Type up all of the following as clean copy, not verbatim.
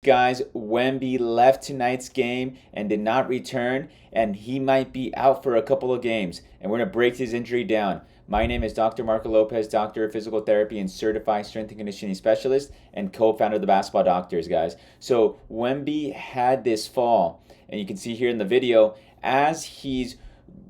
Guys, Wemby left tonight's game and did not return, and he might be out for a couple of games. And we're going to break his injury down. My name is Dr. Marco Lopez, doctor of physical therapy and certified strength and conditioning specialist, and co-founder of the Basketball Doctors, guys. So Wemby had this fall, and you can see here in the video as he's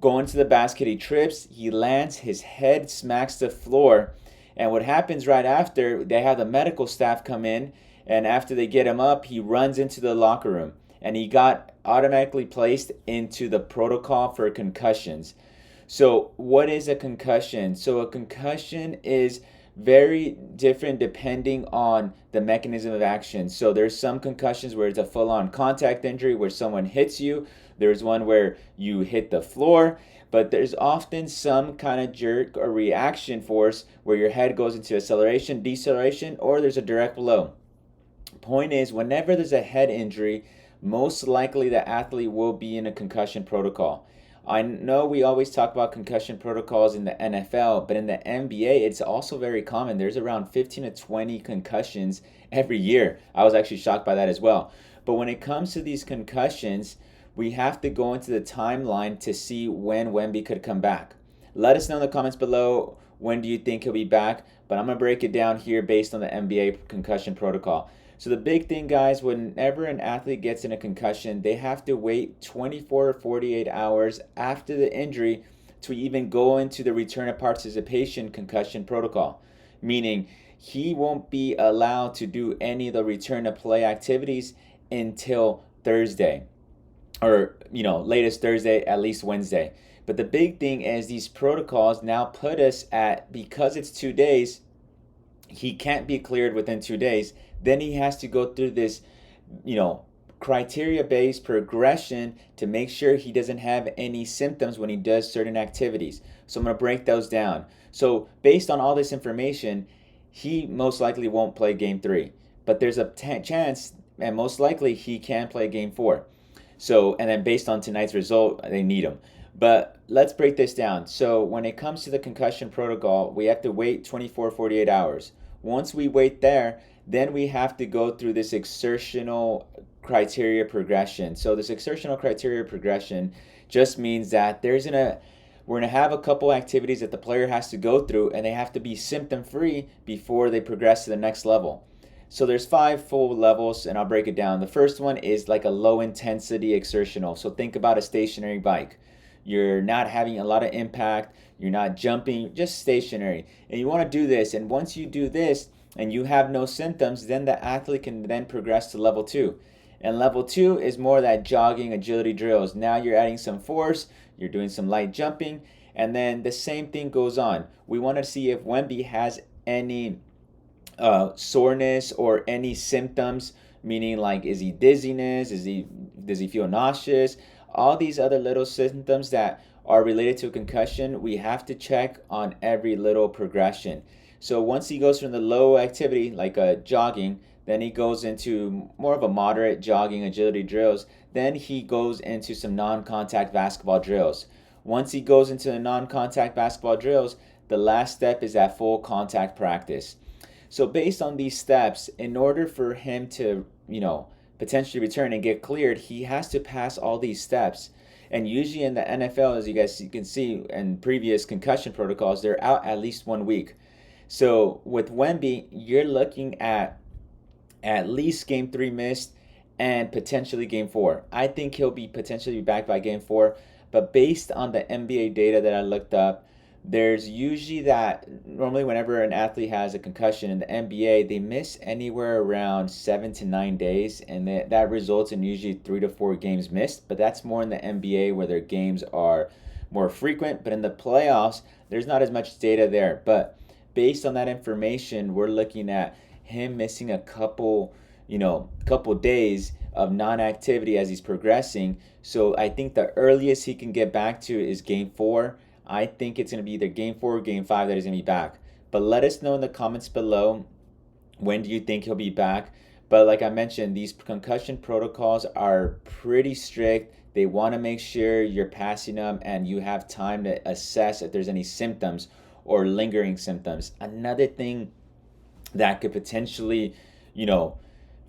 going to the basket, he trips, he lands, his head smacks the floor, and what happens right after? They have the medical staff come in, and after they get him up, he runs into the locker room, and he got automatically placed into the protocol for concussions. So, what is a concussion? So, a concussion is very different depending on the mechanism of action. So, there's some concussions where it's a full on contact injury where someone hits you, there's one where you hit the floor, but there's often some kind of jerk or reaction force where your head goes into acceleration, deceleration, or there's a direct blow. Point is, whenever there's a head injury, most likely the athlete will be in a concussion protocol. I know we always talk about concussion protocols in the NFL, but in the NBA, it's also very common. There's around 15 to 20 concussions every year. I was actually shocked by that as well. But when it comes to these concussions, we have to go into the timeline to see when Wemby could come back. Let us know in the comments below, when do you think he'll be back? But I'm going to break it down here based on the NBA concussion protocol. So the big thing, guys, whenever an athlete gets in a concussion, they have to wait 24 or 48 hours after the injury to even go into the return of participation concussion protocol, meaning he won't be allowed to do any of the return to play activities until Thursday, or latest Thursday, at least Wednesday. But the big thing is these protocols now put us at, because it's 2 days, he can't be cleared within 2 days. Then he has to go through this, criteria-based progression to make sure he doesn't have any symptoms when he does certain activities. So I'm going to break those down. So based on all this information, he most likely won't play game 3, but there's a chance, and most likely he can play game 4. So, and then based on tonight's result, they need him. But let's break this down. So when it comes to the concussion protocol, we have to wait 24, 48 hours. Once we wait there, then we have to go through this exertional criteria progression. So this exertional criteria progression just means that we're gonna have a couple activities that the player has to go through, and they have to be symptom free before they progress to the next level. So there's 5 full levels, and I'll break it down. The first one is like a low intensity exertional. So think about a stationary bike. You're not having a lot of impact, you're not jumping, just stationary. And you want to do this, and once you do this and you have no symptoms, then the athlete can then progress to level 2. And level 2 is more that jogging agility drills. Now you're adding some force, you're doing some light jumping, and then the same thing goes on. We want to see if Wemby has any soreness or any symptoms, meaning like, is he dizziness, does he feel nauseous, all these other little symptoms that are related to a concussion. We have to check on every little progression. So once he goes from the low activity like a jogging, then he goes into more of a moderate jogging agility drills, then he goes into some non-contact basketball drills. Once he goes into the non-contact basketball drills, the last step is that full contact practice. So based on these steps, in order for him to, potentially return and get cleared, he has to pass all these steps. And usually in the NFL, as you can see in previous concussion protocols, they're out at least 1 week. So with Wemby, you're looking at least game 3 missed and potentially game 4. I think he'll be potentially back by game 4, but based on the NBA data that I looked up, there's usually that normally whenever an athlete has a concussion in the NBA, they miss anywhere around 7 to 9 days, and that results in usually 3 to 4 games missed. But that's more in the NBA where their games are more frequent. But in the playoffs, there's not as much data there. But based on that information, we're looking at him missing a couple days of non-activity as he's progressing. So I think the earliest he can get back to is game 4. I think it's going to be either game 4 or game 5 that he's going to be back. But let us know in the comments below, when do you think he'll be back? But like I mentioned, these concussion protocols are pretty strict. They want to make sure you're passing them and you have time to assess if there's any symptoms or lingering symptoms. Another thing that could potentially,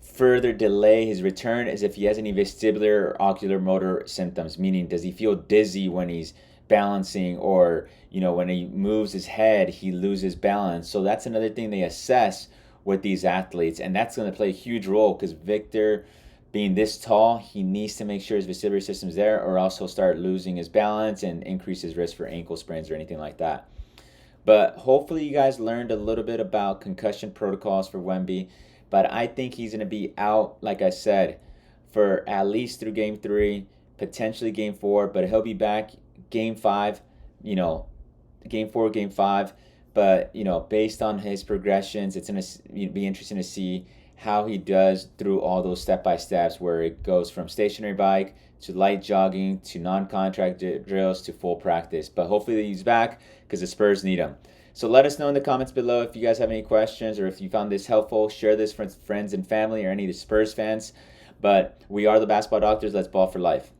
further delay his return is if he has any vestibular or ocular motor symptoms, meaning does he feel dizzy when he's balancing, or when he moves his head he loses balance. So that's another thing they assess with these athletes, and that's going to play a huge role because Victor, being this tall, he needs to make sure his vestibular system's there, or else he'll start losing his balance and increase his risk for ankle sprains or anything like that. But hopefully you guys learned a little bit about concussion protocols for Wemby. But I think he's going to be out, like I said, for at least through game 3, potentially game 4. But he'll be back game 5, game 4, game 5. But, based on his progressions, it's going to be interesting to see how he does through all those step-by-steps, where it goes from stationary bike to light jogging to non-contract drills to full practice. But hopefully he's back because the Spurs need him. So let us know in the comments below if you guys have any questions, or if you found this helpful. Share this with friends and family or any of the Spurs fans. But we are the Basketball Doctors. Let's ball for life.